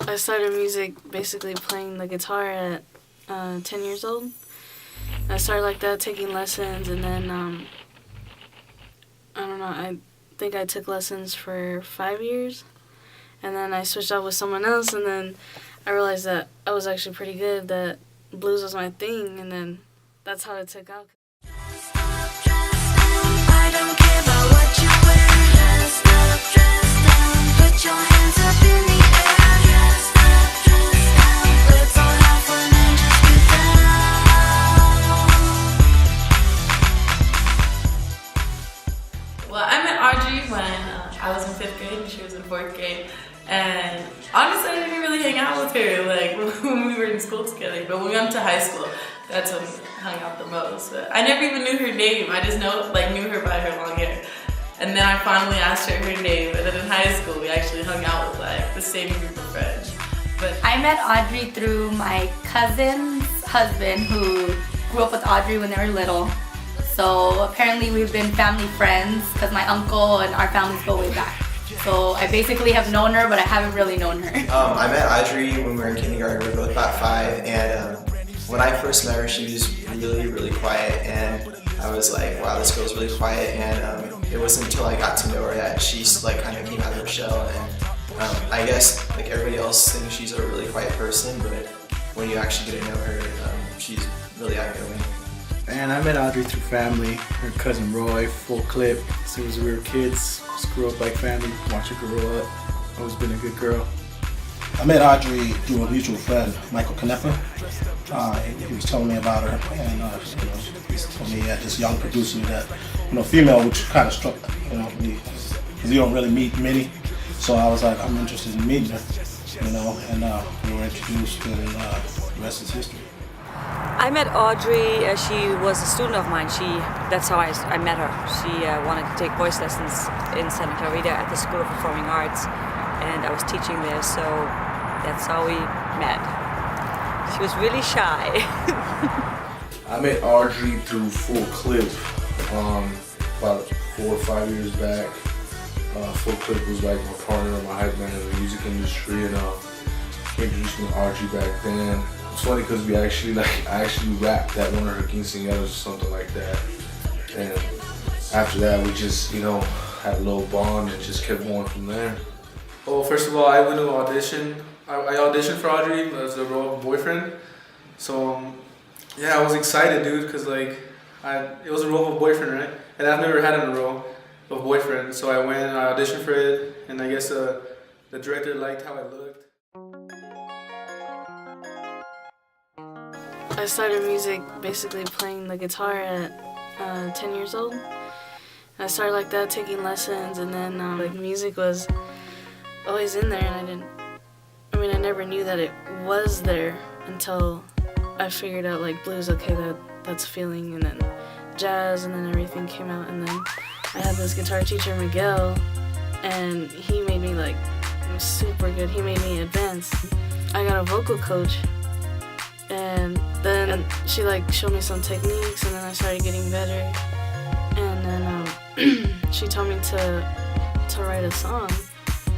I started music basically playing the guitar at 10 years old. I started like that, taking lessons, and then, I don't know, I think I took lessons for 5 years, and then I switched out with someone else, and then I realized that I was actually pretty good, that blues was my thing, and then that's how it took out. I don't care about what you wear. Dressed up, dressed down. Put your hands up in the air. Dressed up, dressed down. Let's all have fun and just get down. Well, I met Audrey when I was in 5th grade and she was in 4th grade. And honestly, I didn't really hang out with her like when we were in school together. But when we went to high school, that's when we hung out the most. But I never even knew her name. I just knew her by her long hair. And then I finally asked her name. And then in high school, we actually hung out with like the same group of friends. But I met Audrey through my cousin's husband who grew up with Audrey when they were little. So apparently we've been family friends because my uncle and our families go way back. So I basically have known her, but I haven't really known her. I met Audrey when we were in kindergarten. We were both about 5, and when I first met her, she was really, really quiet, and I was like, wow, this girl's really quiet, and it wasn't until I got to know her that she like kind of came out of her shell, and I guess like everybody else thinks she's a really quiet person, but when you actually get to know her, she's really outgoing. And I met Audrey through family, her cousin Roy, full clip. As soon as we were kids, just grew up like family, watch her grow up. Always been a good girl. I met Audrey through a mutual friend, Michael Canepa. He was telling me about her, and he told me he had this young producer that, female, which kind of struck, me, because you don't really meet many. So I was like, I'm interested in meeting her, and we were introduced, and the rest is history. I met Audrey, she was a student of mine. That's how I met her. She wanted to take voice lessons in Santa Clarita at the School of Performing Arts, and I was teaching there, so that's how we met. She was really shy. I met Audrey through Full Clip about 4 or 5 years back. Full Clip was like my partner, my hype man in the music industry, and he introduced me to Audrey back then. It's funny because I actually rapped at one of her King Singers or something like that. And after that, we just, had a little bond and just kept going from there. Well, first of all, I went to audition. I auditioned for Audrey as the role of boyfriend. So, I was excited, dude, because it was a role of boyfriend, right? And I've never had a role of boyfriend. So I went and I auditioned for it, and I guess the director liked how I looked. I started music basically playing the guitar at 10 years old. I started like that, taking lessons, and then music was always in there, and I never knew that it was there until I figured out blues, okay, that's feeling, and then jazz, and then everything came out, and then I had this guitar teacher, Miguel, and he made me super good. He made me advance. I got a vocal coach, and then she showed me some techniques, and then I started getting better, and then she told me to write a song.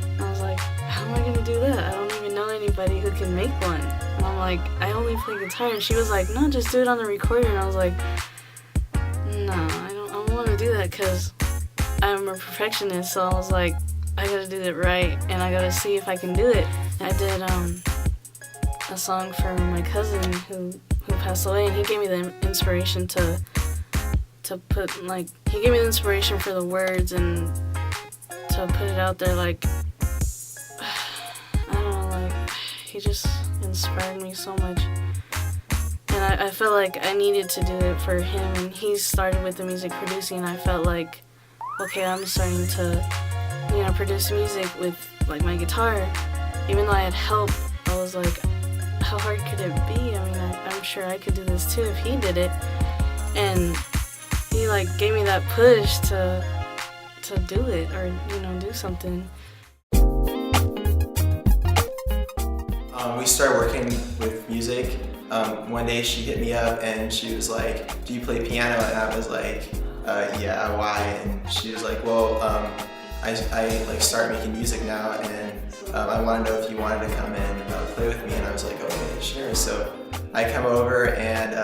And I was like, how am I gonna do that? I don't even know anybody who can make one. And I'm like, I only play guitar, and she was like, no, just do it on the recorder. And I was like, no, I don't want to do that because I'm a perfectionist. So I was like, I gotta do it right, and I gotta see if I can do it. I did a song for my cousin who passed away, and he gave me the inspiration to put he gave me the inspiration for the words and to put it out there. I don't know, he just inspired me so much, and I felt like I needed to do it for him. And he started with the music producing, and I felt like, okay, I'm starting to produce music with my guitar. Even though I had help, I was like, how hard could it be? I'm sure I could do this too if he did it. And he gave me that push to do it, or do something. We started working with music. One day she hit me up and she was like, do you play piano? And I was like, yeah, why? And she was like, well, I started making music now, and I want to know if you wanted to come in and play with me. And I was like, okay, sure. So I come over and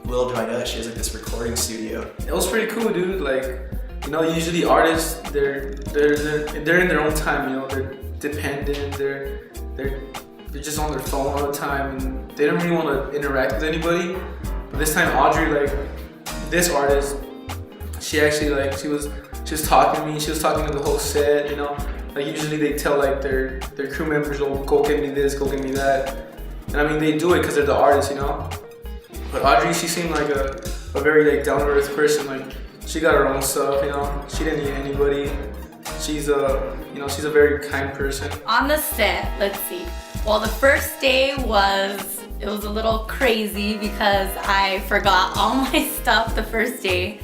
little do I know that she has like this recording studio. It was pretty cool, dude. Like, you know, usually artists, they're in their own time, you know, they're dependent, they're just on their phone all the time, and they don't really want to interact with anybody. But this time, Audrey, like, this artist, she actually, like, she was talking to me, she was talking to the whole set, you know. Like, usually they tell, like, their crew members, oh, go get me this, go get me that. And I mean, they do it because they're the artists, you know. But Audrey, she seemed like a very, like, down-to-earth person. Like, she got her own stuff, you know. She didn't need anybody. She's she's a very kind person. On the set, let's see. Well, the first day was a little crazy because I forgot all my stuff the first day.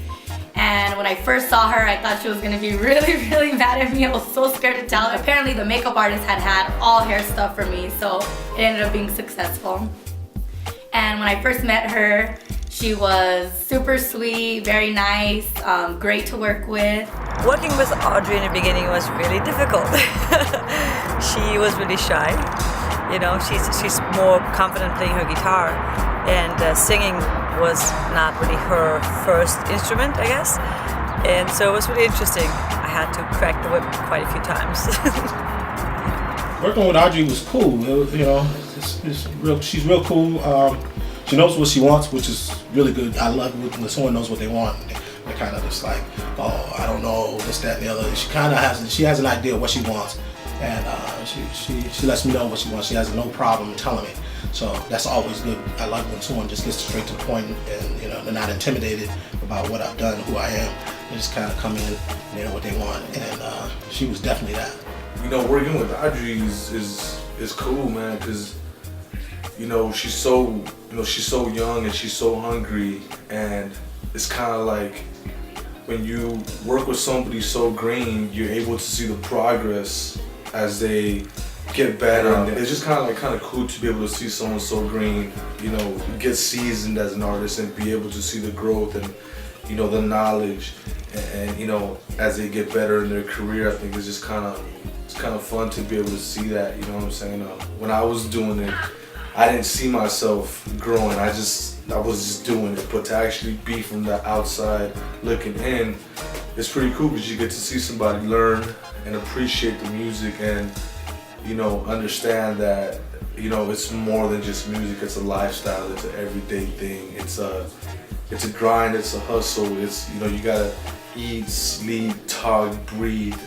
And when I first saw her, I thought she was gonna be really, really mad at me. I was so scared to tell. Apparently the makeup artist had all hair stuff for me, so it ended up being successful. And when I first met her, she was super sweet, very nice, great to work with. Working with Audrey in the beginning was really difficult. She was really shy. You know, she's more confident playing her guitar, and singing was not really her first instrument, I guess. And so it was really interesting. I had to crack the whip quite a few times. Working with Audrey was cool. She's real cool. She knows what she wants, which is really good. I love it when someone knows what they want. They're kind of just like, oh, I don't know, this, that, and the other. She kind of has an idea of what she wants, and she lets me know what she wants. She has no problem telling me. So that's always good. I love when someone just gets straight to the point, and they're not intimidated about what I've done, who I am. They just kind of come in and they know what they want, and she was definitely that. You know, working with Audrey is cool, man, because she's so young and she's so hungry, and it's kind of like when you work with somebody so green, you're able to see the progress as they get better. And it's just kind of cool to be able to see someone so green, get seasoned as an artist and be able to see the growth and the knowledge, and as they get better in their career. I think it's kind of fun to be able to see that. You know what I'm saying? When I was doing it, I didn't see myself growing. I was just doing it. But to actually be from the outside looking in, it's pretty cool because you get to see somebody learn and appreciate the music and understand that it's more than just music. It's a lifestyle. It's an everyday thing. It's a grind. It's a hustle. It's you gotta eat, sleep, talk, breathe,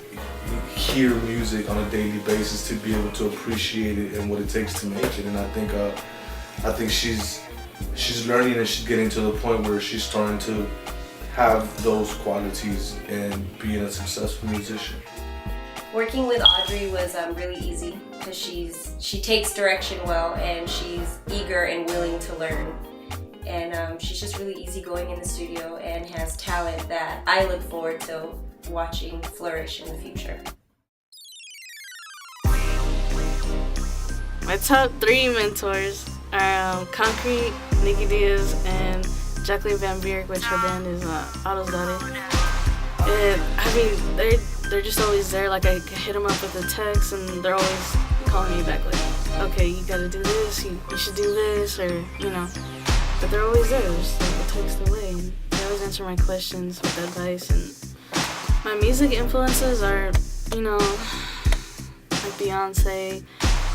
hear music on a daily basis to be able to appreciate it and what it takes to make it. And I think she's learning and she's getting to the point where she's starting to have those qualities and being a successful musician. Working with Audrey was really easy because she takes direction well and she's eager and willing to learn. And she's just really easygoing in the studio and has talent that I look forward to watching flourish in the future. My top 3 mentors are Concrete, Nikki Diaz, and Jacqueline Van Beerk, which her band is Autosdotted. And I mean, they're just always there. Like, I hit them up with a text and they're always calling me back like, okay, you gotta do this, you should do this, or but they're always there, just like a text away. And they always answer my questions with advice. And my music influences are, like Beyonce.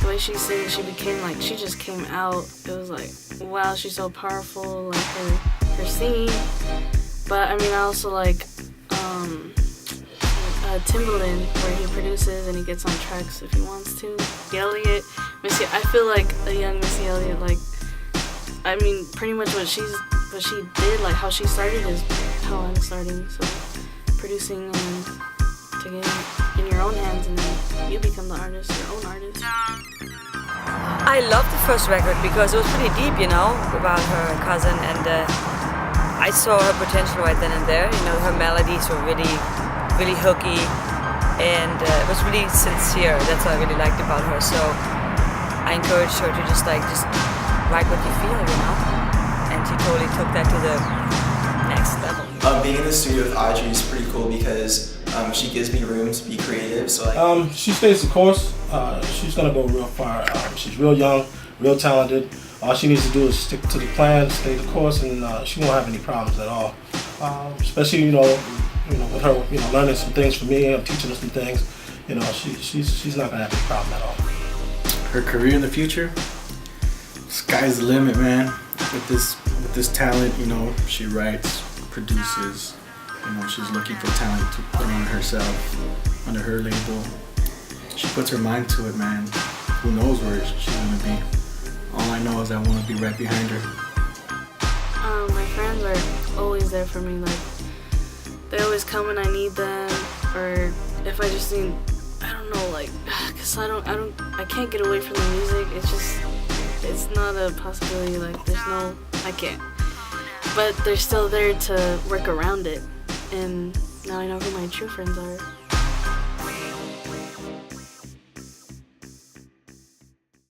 The way she sings, she just came out. It was like, wow, she's so powerful, like her singing. But I mean, I also like Timbaland, where he produces and he gets on tracks if he wants to. Elliott, I feel like a young Missy Elliott. Like, I mean, pretty much what she did, like how she started is how I'm starting. So producing and taking it in your own hands, and then you become the artist, your own artist. I loved the first record because it was pretty deep, about her cousin, and I saw her potential right then and there. Her melodies were really, really hooky, and it was really sincere. That's what I really liked about her. So I encouraged her to just write what you feel, and she totally took that to the next level. Being in the studio with Audrey is pretty cool because She gives me room to be creative. So like, she stays the course. She's gonna go real far. She's real young, real talented. All she needs to do is stick to the plan, stay the course, and she won't have any problems at all. Especially with her learning some things from me, I'm teaching her some things. She's not gonna have any problem at all. Her career in the future, sky's the limit, man. With this talent, she writes, produces. She's looking for talent to put on herself, under her label. She puts her mind to it, man. Who knows where she's gonna be? All I know is I want to be right behind her. My friends are always there for me. Like, they always come when I need them, or if I just need, I don't know, like, cause I can't get away from the music. It's not a possibility. Like, I can't. But they're still there to work around it. And now I know who my true friends are.